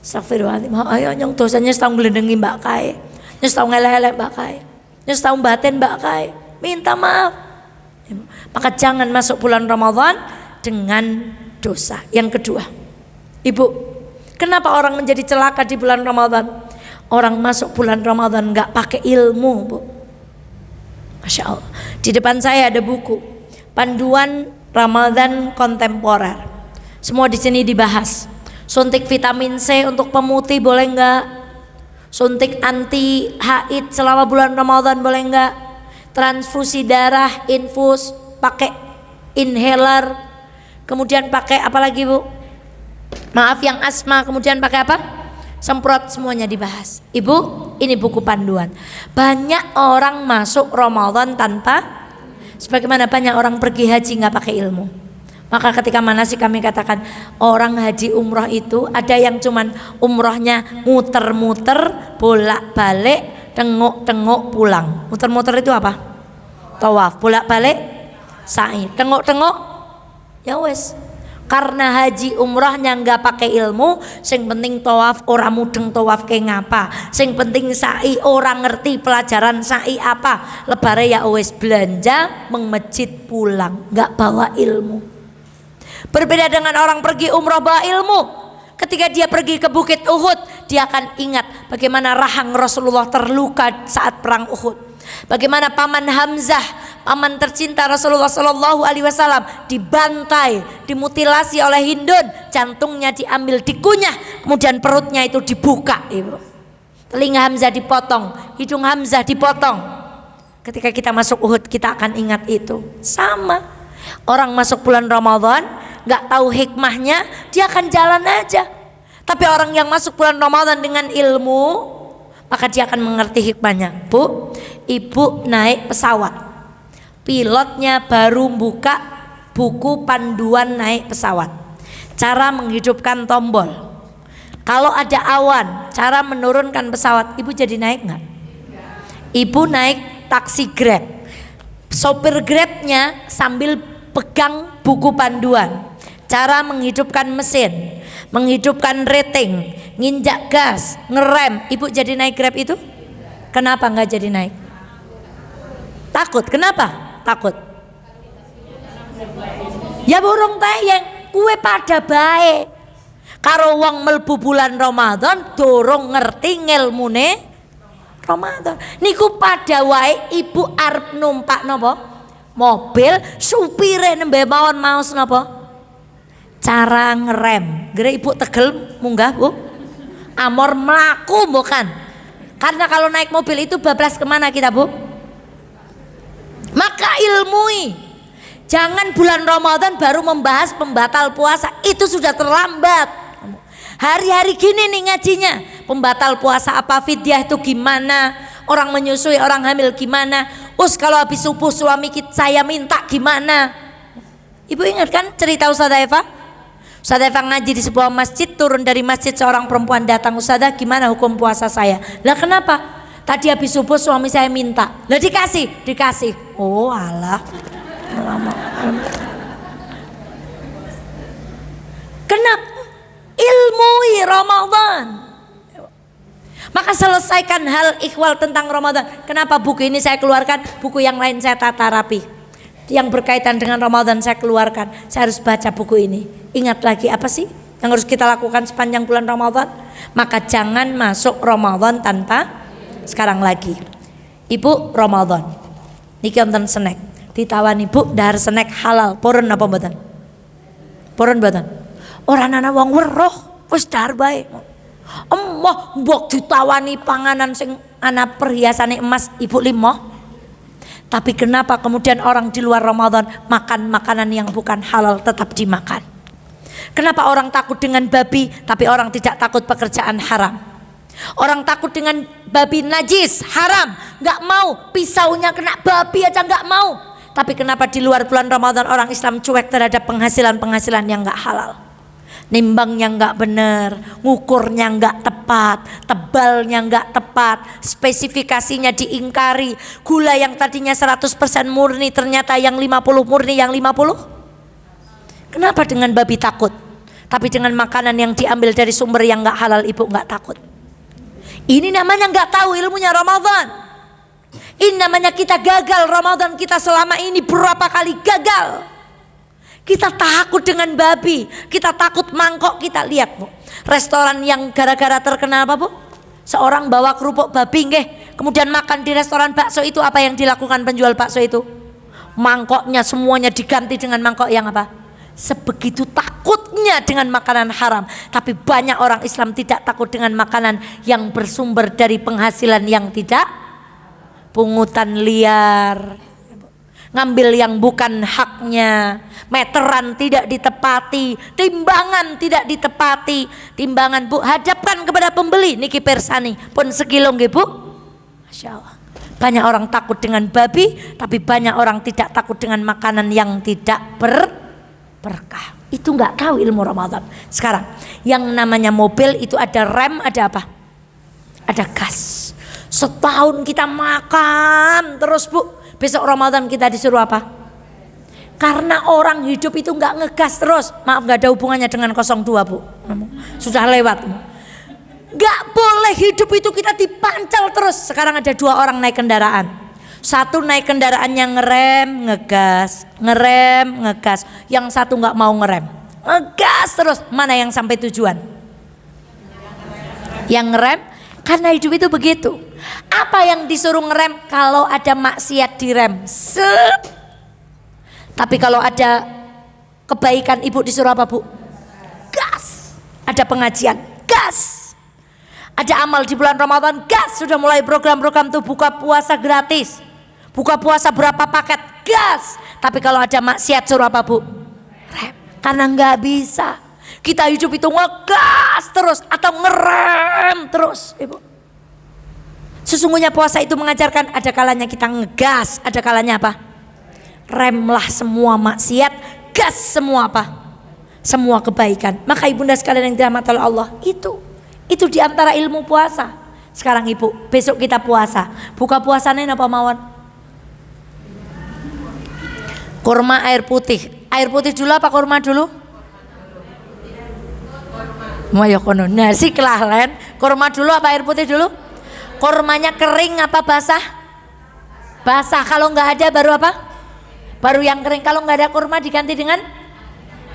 Astagfirullahaladzim. Ayo nyong dosanya setahun gelendengi Mbak Kai. Nyong setahun ngelelek Mbak Kai. Nyong setahun batin Mbak Kai. Minta maaf. Maka jangan masuk bulan Ramadan dengan dosa. Yang kedua, Ibu, kenapa orang menjadi celaka di bulan Ramadan? Orang masuk bulan Ramadan nggak pakai ilmu, Bu. Masya Allah. Di depan saya ada buku Panduan Ramadan Kontemporer. Semua di sini dibahas. Suntik vitamin C untuk pemutih boleh nggak? Suntik anti haid selama bulan Ramadan boleh nggak? Transfusi darah, infus, pakai inhaler, kemudian pakai apa lagi Bu? Maaf yang asma, kemudian pakai apa? Semprot, semuanya dibahas. Ibu, ini buku panduan. Banyak orang masuk Ramadan tanpa, sebagaimana banyak orang pergi haji nggak pakai ilmu. Maka ketika manasik kami katakan orang haji umroh itu ada yang cuman umrohnya muter-muter, bolak-balik, tengok-tengok pulang. Muter-muter itu apa? Tawaf. Bolak-balik sa'i. Tengok-tengok ya wes. Karena haji umrahnya nggak pakai ilmu, sing penting tawaf ora mudeng tawaf kayak ngapa, sing penting sa'i orang ngerti pelajaran sa'i apa, lebare ya wes belanja masjid pulang, nggak bawa ilmu. Berbeda dengan orang pergi umrah bawa ilmu. Ketika dia pergi ke Bukit Uhud, dia akan ingat bagaimana rahang Rasulullah terluka saat perang Uhud. Bagaimana paman Hamzah, paman tercinta Rasulullah Shallallahu Alaihi Wasallam dibantai, dimutilasi oleh Hindun, jantungnya diambil, dikunyah, kemudian perutnya itu dibuka, Ibu. Telinga Hamzah dipotong, hidung Hamzah dipotong. Ketika kita masuk Uhud, kita akan ingat itu. Sama, orang masuk bulan Ramadan nggak tahu hikmahnya, dia akan jalan aja. Tapi orang yang masuk bulan Ramadan dengan ilmu, maka dia akan mengerti hikmahnya. Bu, Ibu naik pesawat, pilotnya baru buka buku panduan naik pesawat, cara menghidupkan tombol, kalau ada awan, cara menurunkan pesawat. Ibu jadi naik nggak? Ibu naik taksi Grab, sopir Grabnya sambil pegang buku panduan, cara menghidupkan mesin, menghidupkan rating, nginjak gas, ngerem. Ibu jadi naik Grab itu? Kenapa nggak jadi naik? Takut. Kenapa? Takut. Ya burung tayeng, kue pada baik. Karo wong melbu bulan Ramadan dorong ngerti ngelmune Ramadan. Niku pada wae ibu arep numpak napa? Mobil, supire nembe mawon maos napa? Cara ngerem. Gere ibu tegel munggah, Bu. Amor melaku bukan? Karena kalau naik mobil itu bablas kemana kita, Bu? Maka ilmui. Jangan bulan Ramadan baru membahas pembatal puasa, itu sudah terlambat. Hari-hari gini nih ngajinya, pembatal puasa apa, fidyah itu gimana, orang menyusui, orang hamil gimana, kalau habis subuh suami saya minta gimana. Ibu ingat kan cerita Ustazah Eva? Ustazah Eva ngaji di sebuah masjid, turun dari masjid seorang perempuan datang, Ustazah gimana hukum puasa saya? Lah kenapa? Tadi habis subuh suami saya minta. Lah dikasih. Oh alah. Kenapa? Ilmui Ramadan. Maka selesaikan hal ikhwal tentang Ramadan. Kenapa buku ini saya keluarkan? Buku yang lain saya tata rapi. Yang berkaitan dengan Ramadan saya keluarkan. Saya harus baca buku ini. Ingat lagi apa sih yang harus kita lakukan sepanjang bulan Ramadan? Maka jangan masuk Ramadan tanpa sekarang lagi. Ibu Ramadan niki wonten snack, ditawan Ibu dahar snack halal, purun apa mboten? Purun mboten? Ora ana wong weruh wis dahar bae. Emoh mbok ditawani panganan sing ana perhiasane emas Ibu limo. Tapi kenapa kemudian orang di luar Ramadan makan makanan yang bukan halal tetap dimakan? Kenapa orang takut dengan babi tapi orang tidak takut pekerjaan haram? Orang takut dengan babi najis, haram, nggak mau, pisaunya kena babi aja nggak mau. Tapi kenapa di luar bulan Ramadan orang Islam cuek terhadap penghasilan yang nggak halal? Nimbangnya nggak bener, ngukurnya nggak tepat, tebalnya nggak tepat, spesifikasinya diingkari. Gula yang tadinya 100% murni ternyata yang 50 murni, yang 50 Kenapa dengan babi takut? Tapi dengan makanan yang diambil dari sumber yang gak halal ibu gak takut. Ini namanya gak tahu ilmunya Ramadan. Ini namanya kita gagal Ramadan kita selama ini berapa kali gagal. Kita takut dengan babi, kita takut mangkok. Kita lihat bu, restoran yang gara-gara terkenal apa bu? Seorang bawa kerupuk babi kemudian makan di restoran bakso itu, apa yang dilakukan penjual bakso itu? Mangkoknya semuanya diganti dengan mangkok yang apa? Sebegitu takutnya dengan makanan haram. Tapi banyak orang Islam tidak takut dengan makanan yang bersumber dari penghasilan yang tidak, pungutan liar, ngambil yang bukan haknya, meteran tidak ditepati, timbangan tidak ditepati. Timbangan bu, hadapkan kepada pembeli niki persani pun sekilo nggih bu. Masya Allah. Banyak orang takut dengan babi, tapi banyak orang tidak takut dengan makanan yang tidak berkah. Itu nggak tahu ilmu Ramadan. Sekarang yang namanya mobil itu ada rem, ada apa? Ada gas. Setahun kita makan terus bu, besok Ramadan kita disuruh apa? Karena orang hidup itu nggak ngegas terus. Maaf, nggak ada hubungannya dengan 02 bu, sudah lewat. Nggak boleh hidup itu kita dipancal terus. Sekarang ada 2 orang naik kendaraan. Satu naik kendaraan yang ngerem, ngegas, ngerem, ngegas. Yang satu nggak mau ngerem, ngegas terus. Mana yang sampai tujuan? Yang ngerem. Karena hidup itu begitu. Apa yang disuruh ngerem? Kalau ada maksiat direm, set. Tapi kalau ada kebaikan ibu disuruh apa bu? Gas. Ada pengajian, gas. Ada amal di bulan Ramadan, gas. Sudah mulai program-program tuh buka puasa gratis, buka puasa berapa paket, gas. Tapi kalau ada maksiat suruh apa bu? Rem. Karena nggak bisa. Kita hidup itu ngegas terus atau ngerem terus ibu. Sesungguhnya puasa itu mengajarkan ada kalanya kita ngegas, ada kalanya apa? Remlah semua maksiat, gas semua apa? Semua kebaikan. Maka ibunda sekalian yang dirahmati oleh Allah, itu diantara ilmu puasa. Sekarang ibu, besok kita puasa. Buka puasanya apa mawon? Kurma air putih. Air putih dulu apa kurma dulu? Moyo kono nasi kelalen. Kurma dulu apa air putih dulu? Kurmanya kering apa basah? Basah. Kalau nggak ada baru apa? Baru yang kering. Kalau nggak ada kurma diganti dengan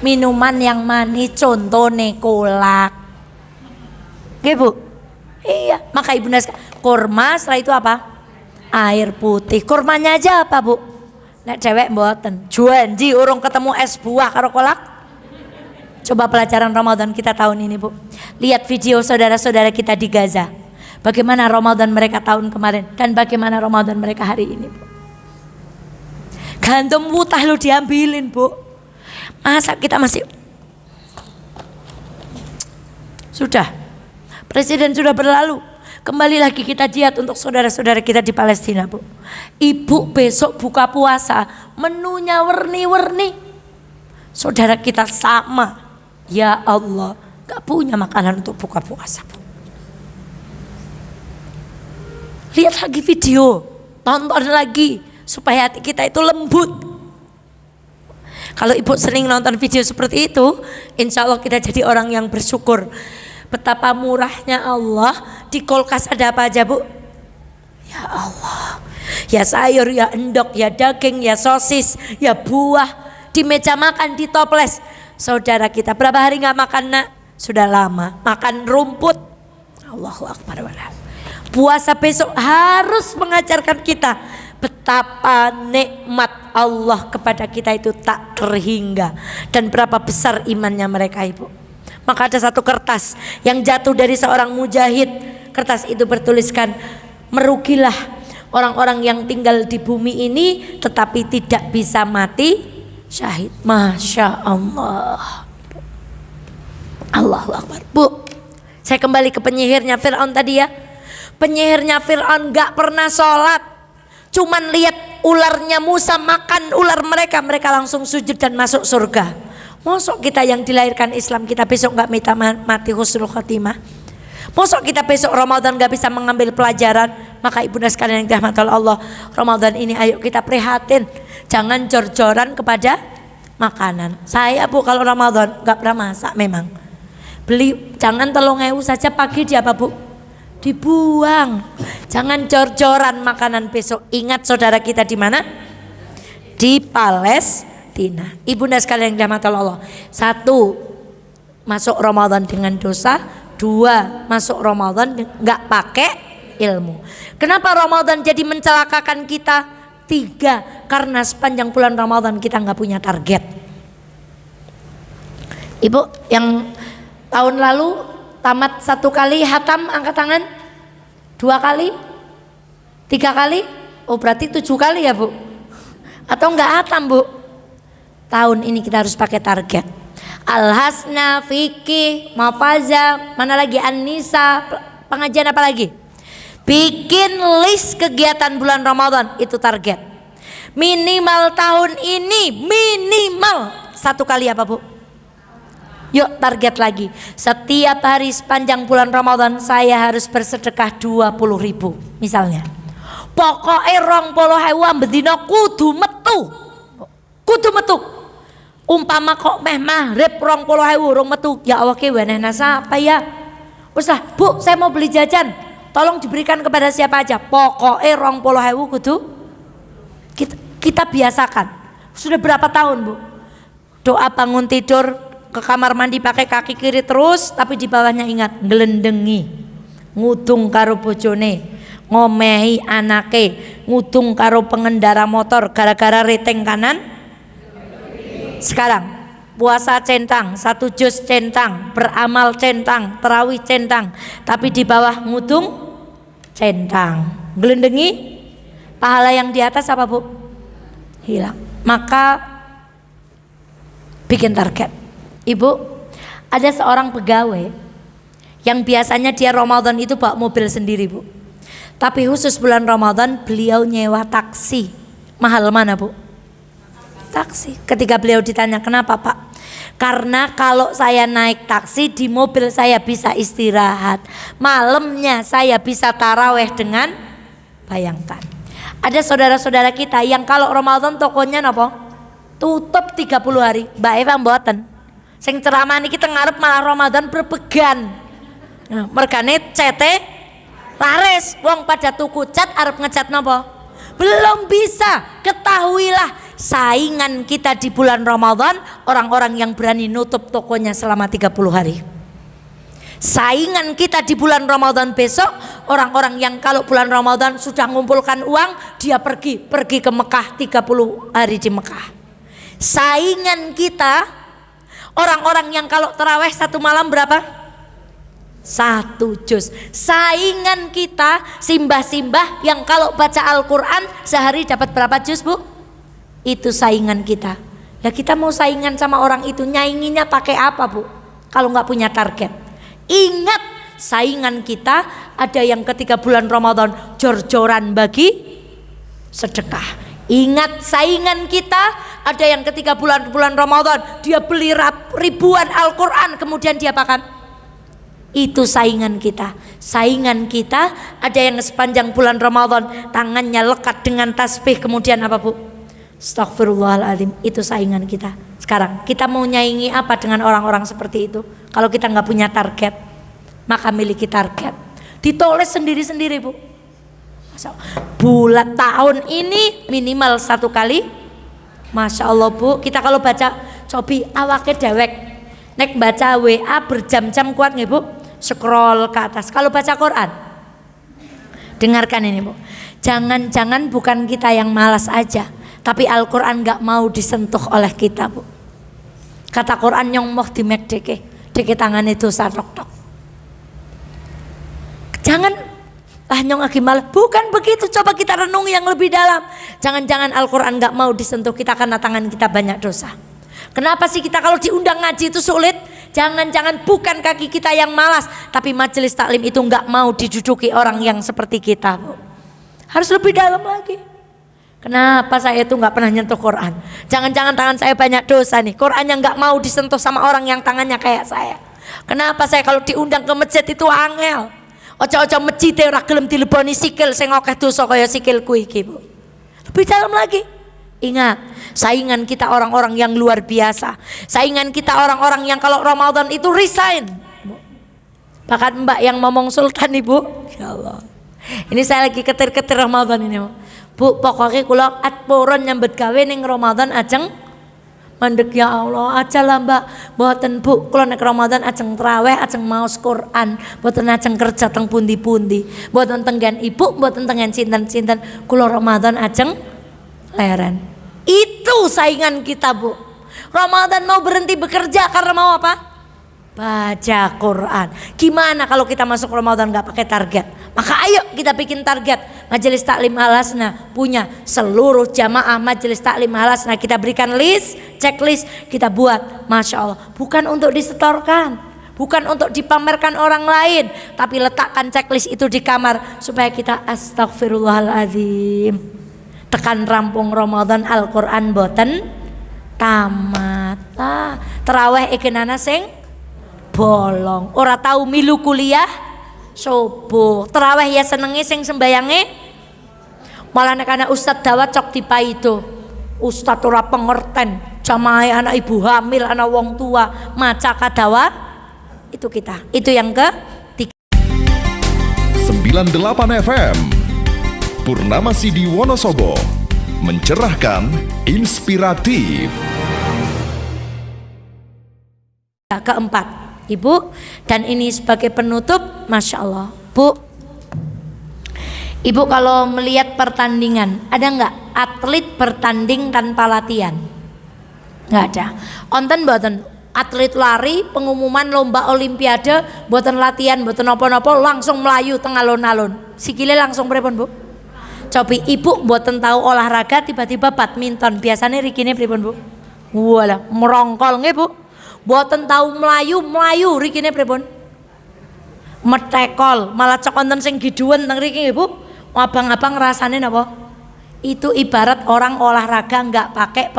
minuman yang manis, contohnya kolak. Oke bu? Iya. Maka ibunda kurma, setelah itu apa? Air putih. Kurmanya aja apa bu? Nek cewek mboten. Juanji urung ketemu es buah karo kolak. Coba pelajaran Ramadan kita tahun ini bu. Lihat video saudara-saudara kita di Gaza. Bagaimana Ramadan mereka tahun kemarin dan bagaimana Ramadan mereka hari ini bu. Gandum mutah lu diambilin bu. Masa kita masih. Sudah. Presiden sudah berlalu. Kembali lagi kita jihad untuk saudara-saudara kita di Palestina bu. Ibu besok buka puasa, menunya warni-warni. Saudara kita sama. Ya Allah, gak punya makanan untuk buka puasa bu. Lihat lagi video, tonton lagi supaya hati kita itu lembut. Kalau ibu sering nonton video seperti itu, insya Allah kita jadi orang yang bersyukur. Betapa murahnya Allah. Di kulkas ada apa aja bu? Ya Allah, ya sayur, ya endok, ya daging, ya sosis, ya buah. Di meja makan, di toples. Saudara kita berapa hari gak makan nak? Sudah lama. Makan rumput. Allahu Akbar. Puasa besok harus mengajarkan kita betapa nikmat Allah kepada kita itu tak terhingga. Dan berapa besar imannya mereka ibu. Maka ada satu kertas yang jatuh dari seorang mujahid. Kertas itu bertuliskan, merugilah orang-orang yang tinggal di bumi ini tetapi tidak bisa mati syahid. Masya Allah. Allahu Akbar. Bu, saya kembali ke penyihirnya Fir'aun tadi ya. Penyihirnya Fir'aun gak pernah sholat, cuman lihat ularnya Musa makan ular mereka, mereka langsung sujud dan masuk surga. Mosok kita yang dilahirkan Islam kita besok gak minta mati husnul khotimah? Mosok kita besok Ramadan gak bisa mengambil pelajaran? Maka ibunda sekalian yang dirahmati Allah, Ramadan ini ayo kita prihatin. Jangan jor-joran kepada makanan. Saya Bu kalau Ramadan nggak pernah masak memang. Beli jangan 3.000 saja pagi di apa Bu? Dibuang. Jangan jor-joran makanan besok. Ingat saudara kita di mana? Di Palestina. Ibunda sekalian yang dirahmati Allah. 1, masuk Ramadan dengan dosa. 2, masuk Ramadan nggak pakai ilmu. Kenapa Ramadan jadi mencelakakan kita? 3, karena sepanjang bulan Ramadan kita nggak punya target. Ibu yang tahun lalu tamat 1 kali hatam angkat tangan. 2 kali? 3 kali? Oh berarti 7 kali ya Bu? Atau nggak hatam Bu? Tahun ini kita harus pakai target. Al-Hasna, Fikih, Mafaza, mana lagi An-Nisa, pengajian apa lagi? Bikin list kegiatan bulan Ramadan, itu target. Minimal tahun ini minimal 1 kali apa Bu? Yuk target lagi. Setiap hari sepanjang bulan Ramadan saya harus bersedekah 20.000 misalnya. Pokoknya 20.000 bedino kudu metu. Kudu metu. Umpama kok meh maghrib 20.000 urung metu. Ya Allah ki wenehna sapa ya? Wes lah Bu, saya mau beli jajan. Tolong diberikan kepada siapa aja. Pokoknya 20.000 kudu kita biasakan. Sudah berapa tahun Bu? Doa bangun tidur ke kamar mandi pakai kaki kiri terus, tapi di bawahnya ingat nglendengi, ngudung karo bojone, ngomehi anake, ngudung karo pengendara motor gara-gara reteng kanan. Sekarang puasa centang, 1 juz centang, beramal centang, tarawih centang, tapi di bawah ngudung centang, nglendengi, pahala yang di atas apa Bu? Hilang. Maka bikin target. Ibu, ada seorang pegawai yang biasanya dia Ramadan itu bawa mobil sendiri Bu. Tapi khusus bulan Ramadan beliau nyewa taksi. Mahal mana Bu? Taksi. Ketika beliau ditanya kenapa Pak? Karena kalau saya naik taksi di mobil saya bisa istirahat. Malamnya saya bisa taraweh dengan, bayangkan. Ada saudara-saudara kita yang kalau Ramadan tokonya napa? Tutup 30 hari. Mbak Eva mboten. Sing ceramah niki teng ngarep malah Ramadan berpegan. Nah, mergane cete laris, wong pada tuku cat arep ngecat napa? Belum bisa. Ketahuilah saingan kita di bulan Ramadan orang-orang yang berani nutup tokonya selama 30 hari. Saingan kita di bulan Ramadan besok orang-orang yang kalau bulan Ramadan sudah mengumpulkan uang dia pergi ke Mekah 30 hari di Mekah. Saingan kita orang-orang yang kalau terawih 1 malam berapa? 1 juz. Saingan kita simbah-simbah yang kalau baca Al-Quran sehari dapat berapa juz Bu? Itu saingan kita. Ya kita mau saingan sama orang itu, nyainginya pakai apa Bu? Kalau nggak punya target. Ingat saingan kita ada yang ketika bulan Ramadan jor-joran bagi sedekah. Ingat saingan kita ada yang ketika bulan Ramadan dia beli ribuan Al-Quran kemudian dia makan. Itu saingan kita. Saingan kita ada yang sepanjang bulan Ramadan tangannya lekat dengan tasbih kemudian apa Bu? Astaghfirullahaladzim. Itu saingan kita. Sekarang kita mau nyaingi apa dengan orang-orang seperti itu? Kalau kita nggak punya target, maka miliki target. Ditulis sendiri-sendiri Bu. Bulan tahun ini minimal 1 kali. Masya Allah Bu, kita kalau baca cobi awake dewek nek baca WA berjam-jam kuat nggih Bu? Scroll ke atas. Kalau baca Quran, dengarkan ini Bu. Jangan-jangan bukan kita yang malas aja, tapi Al-Quran gak mau disentuh oleh kita Bu. Kata Quran yang mau dimekdeke deke tangan itu sarok-tok. Jangan nyong lagi malah, bukan begitu. Coba kita renungi yang lebih dalam. Jangan-jangan Al-Quran gak mau disentuh kita karena tangan kita banyak dosa. Kenapa sih kita kalau diundang ngaji itu sulit? Jangan-jangan bukan kaki kita yang malas, tapi majelis taklim itu gak mau diduduki orang yang seperti kita Bu. Harus lebih dalam lagi. Kenapa saya itu gak pernah nyentuh Quran? Jangan-jangan tangan saya banyak dosa nih. Quran yang gak mau disentuh sama orang yang tangannya kayak saya. Kenapa saya kalau diundang ke masjid itu angel? Ojo-ojo masjid ora gelem dileboni sikil sing akeh dosa kaya sikilku iki Bu. Lebih dalam lagi. Ingat, saingan kita orang-orang yang luar biasa. Saingan kita orang-orang yang kalau Ramadan itu resign. Bahkan Mbak yang ngomong sultan Ibu, ya Allah. Ini saya lagi ketir-ketir Ramadan ini, Bu. Pokoknya kula atporon nyambet gawe ning Ramadan ajeng mandek ya Allah aja lah Mbak. Mboten Bu, kula nek Ramadan ajeng traweh, ajeng maos Quran, mboten ajeng kerja teng pundi-pundi. Mboten tenggen Ibu, mboten tenggen sinten-sinten. Kula Ramadan ajeng leren. Itu saingan kita Bu. Ramadan mau berhenti bekerja karena mau apa? Baca Quran. Gimana kalau kita masuk Ramadan nggak pakai target? Maka ayo kita bikin target. Majelis Taklim Al-Hasnah punya seluruh jamaah Majelis Taklim Al-Hasnah, kita berikan list, checklist, kita buat. Masya Allah, bukan untuk disetorkan, bukan untuk dipamerkan orang lain, tapi letakkan checklist itu di kamar supaya kita astagfirullahaladzim tekan rampung Ramadan Al-Quran boten tamat. Terawih ikenana sing bolong, ora tahu milu kuliah subuh. Terawih ya senenge sing sembayange malah nek ana ustad dawat cok dipaido. Ustad ora pengerten, jamaah anak ibu hamil, anak wong tua maca kadawa. Itu kita. Itu yang ke 98 FM Purnama Sidi Wonosobo, mencerahkan, inspiratif. keempat Ibu, dan ini sebagai penutup. Masya Allah Bu, Ibu kalau melihat pertandingan, ada nggak atlet bertanding tanpa latihan? Nggak ada. Onten boten atlet lari pengumuman lomba olimpiade, boten latihan, boten nopo-nopo, langsung melayu tengah alun-alun, sikile langsung pripun Bu? Cobi Ibu boten tahu olahraga tiba-tiba badminton, biasanya rikine pripun Bu? Walah merongkol nggih Bu. Boten tahu melayu rikine pripun? Metekol, malah cok wonten sing giduwen teng riki nggih Bu. Abang-abang rasane napa? Itu ibarat orang olahraga nggak pakai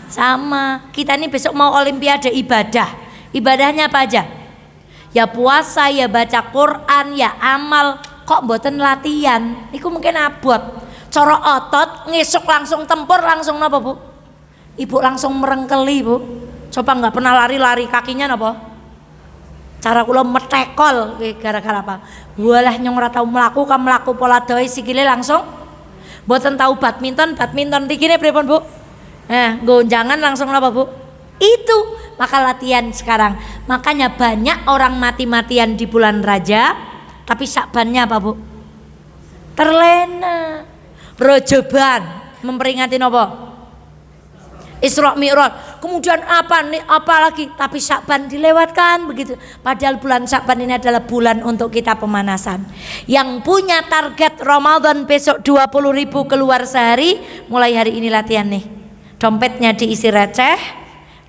sama. Kita ini besok mau olimpiade ibadah. Ibadahnya apa aja? Ya puasa, ya baca Quran, ya amal. Kok boten latihan? Iku mungkin abot. Cara otot ngesuk langsung tempur langsung napa Bu? Ibu langsung merengkeli Bu. Coba nggak pernah lari kakinya napa? Cara kula metekol gara-gara apa? Walah nyong ora tau mlaku pola doi sikile langsung. Mboten tahu badminton rikine pripun Bu? Gonjangan langsung napa Bu? Itu maka latihan sekarang. Makanya banyak orang mati-matian di bulan Rajab, tapi Syakbannya apa Bu? Terlena. Rojoban memperingati napa? Isra Mi'raj, kemudian apa lagi, tapi Syakban dilewatkan begitu. Padahal bulan Syakban ini adalah bulan untuk kita pemanasan. Yang punya target Ramadan besok 20.000 keluar sehari, mulai hari ini latihan nih. Dompetnya diisi receh,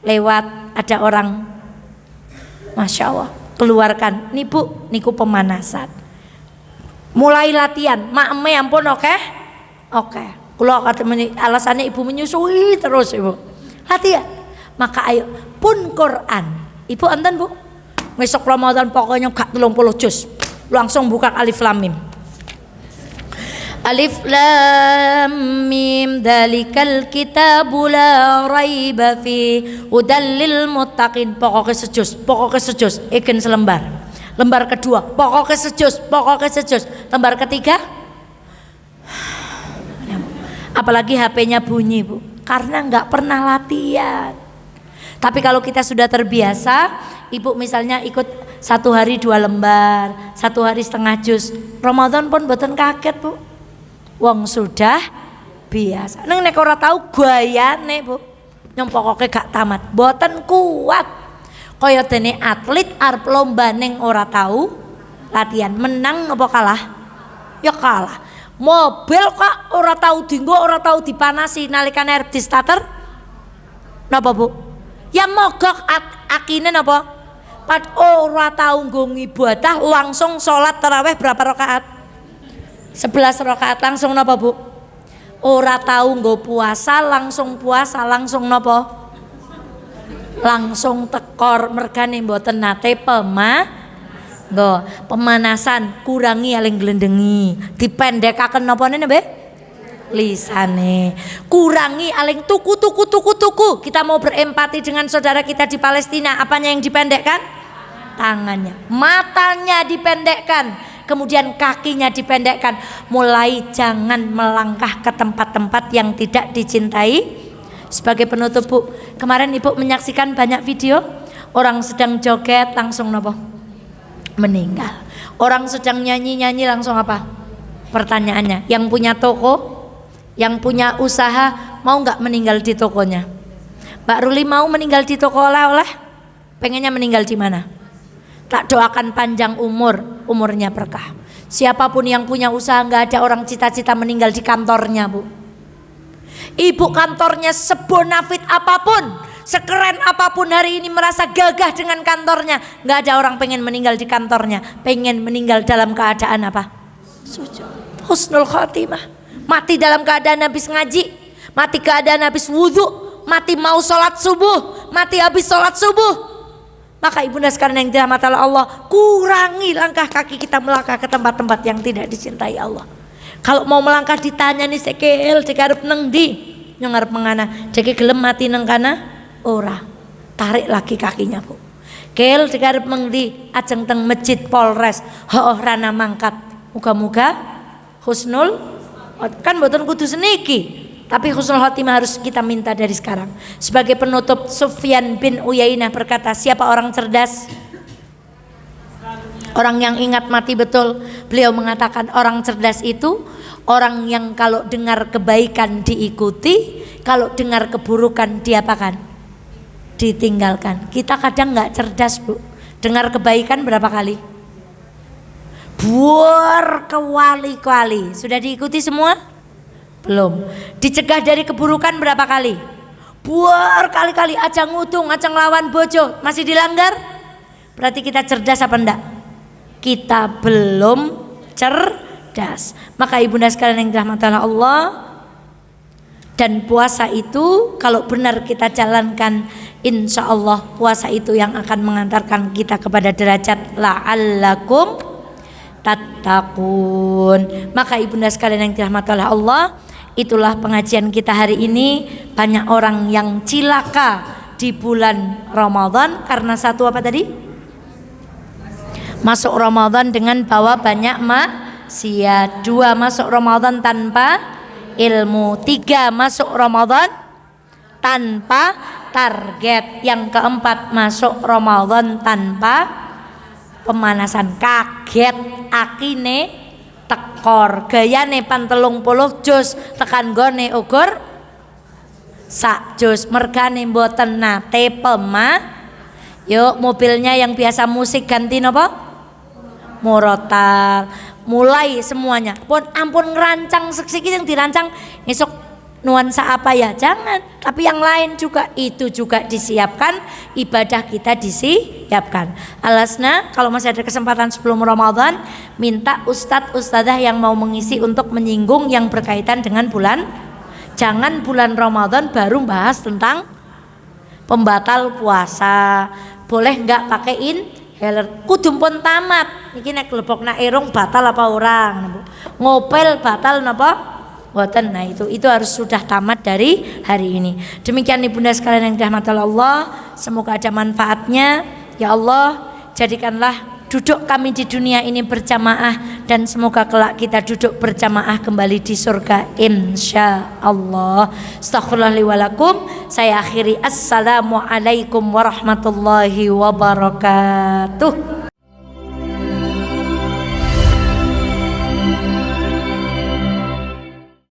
lewat ada orang, Masya Allah, keluarkan. Nih Bu, niku pemanasan. Mulai latihan, makme ampun oke. Kalau alasannya ibu menyusui terus Ibu latihan, maka ayo pun Quran Ibu enten Bu, besok Ramadan pokoknya gak 30 juz, langsung buka Alif Lam Mim. Alif Lam Mim Dalikal kitabu la raiba fi hudal lil muttaqin. Pokoknya sejuz ikan selembar. Lembar kedua pokoknya sejuz. Lembar ketiga, apalagi HP-nya bunyi Bu, karena nggak pernah latihan. Tapi kalau kita sudah terbiasa, Ibu misalnya ikut 1 hari 2 lembar, 1 hari setengah juz, Ramadan pun boten kaget Bu. Wong sudah biasa. Nek ora tahu gayane Bu, nyong pokoke gak tamat, boten kuat. Kaya dene atlet arep lomba ning ora tahu latihan, menang apa kalah? Ya kalah. Mobil kok ora tahu dinggo, ora tahu dipanasi nalikan air di starter napa Bu? Ya mogok akine napa? Pad ora tahu nggo ibadah langsung sholat tarawih berapa rakaat? 11 rakaat langsung napa Bu? Ora tahu nggo puasa langsung napa? Langsung tekor, mergane mboten nate pemanasan, kurangi aling glendengi, dipendekaken napa nene Mbak? lisane. Kurangi aling tuku. Kita mau berempati dengan saudara kita di Palestina, apanya yang dipendekkan? Tangannya. Matanya dipendekkan, kemudian kakinya dipendekkan. Mulai jangan melangkah ke tempat-tempat yang tidak dicintai. Sebagai penutup, Bu, kemarin Ibu menyaksikan banyak video orang sedang joget langsung nopo? Meninggal. Orang sedang nyanyi langsung apa? Pertanyaannya, yang punya toko, yang punya usaha, mau nggak meninggal di tokonya? Mbak Ruli mau meninggal di toko oleh-oleh? Pengennya meninggal di mana? Tak doakan panjang umur, umurnya berkah. Siapapun yang punya usaha, nggak ada orang cita-cita meninggal di kantornya, Bu. Ibu kantornya sebonafit apapun, sekeren apapun hari ini merasa gagah dengan kantornya, nggak ada orang pengen meninggal di kantornya. Pengen meninggal dalam keadaan apa? Sujud, husnul khotimah. Mati dalam keadaan habis ngaji, mati keadaan habis wudhu, mati mau sholat subuh, mati habis sholat subuh. Maka ibunda sekalian yang dirahmati Allah, kurangi langkah kaki kita melangkah ke tempat-tempat yang tidak dicintai Allah. Kalau mau melangkah ditanya nih sekel dikarep neng di yang ngarep mengana, jadi gelem mati neng kana ora, tarik lagi kakinya, Bu. Kel dikarep mengdi ajeng teng masjid Polres, rana mangkat. Muga-muga husnul, kan mboten kudu seniki, tapi husnul khotimah harus kita minta dari sekarang. Sebagai penutup, Sufyan bin Uyainah berkata, siapa orang cerdas? Orang yang ingat mati betul. Beliau mengatakan orang cerdas itu orang yang kalau dengar kebaikan diikuti, kalau dengar keburukan diapakan? Ditinggalkan. Kita kadang nggak cerdas, Bu. Dengar kebaikan berapa kali? Berkali-kali. Sudah diikuti semua? Belum. Dicegah dari keburukan berapa kali? Berkali-kali. Ajang ngutung, ajang lawan bojo, masih dilanggar? Berarti kita cerdas apa enggak? Kita belum cerdas. Maka ibunda sekalian yang dirahmati Allah, dan puasa itu kalau benar kita jalankan, insya Allah puasa itu yang akan mengantarkan kita kepada derajat la'allakum tattaqun. Maka ibunda sekalian yang dirahmati Allah, itulah pengajian kita hari ini. Banyak orang yang cilaka di bulan Ramadan karena satu apa tadi? Masuk Ramadan dengan bawa banyak maksiat. 2, masuk Ramadan tanpa ilmu. 3, masuk Ramadan tanpa target. Yang keempat, masuk Ramadan tanpa pemanasan. Kaget akine tekor, gayane pantelung puluh jus, tekan gone ukur sak jus, mergane mboten nate Yuk, mobilnya yang biasa musik ganti napa? Murotal. Mulai semuanya. Ampun ngerancang seksiki yang dirancang esok nuansa apa ya? Jangan. Tapi yang lain juga itu juga disiapkan, ibadah kita disiapkan. Alasna kalau masih ada kesempatan sebelum Ramadan, minta ustadz-ustadzah yang mau mengisi untuk menyinggung yang berkaitan dengan bulan. Jangan bulan Ramadan baru bahas tentang pembatal puasa. Boleh nggak pakai inhaler? Kudu pun tamat. Iki nek lebokna irung batal apa orang? Ngopel batal napa? Boten. Nah itu harus sudah tamat dari hari ini. Demikian ibunda sekalian yang dirahmati Allah, semoga ada manfaatnya. Ya Allah, jadikanlah duduk kami di dunia ini berjamaah, dan semoga kelak kita duduk berjamaah kembali di surga insya Allah. Astaghfirullah li wa lakum. Saya akhiri, assalamualaikum warahmatullahi wabarakatuh.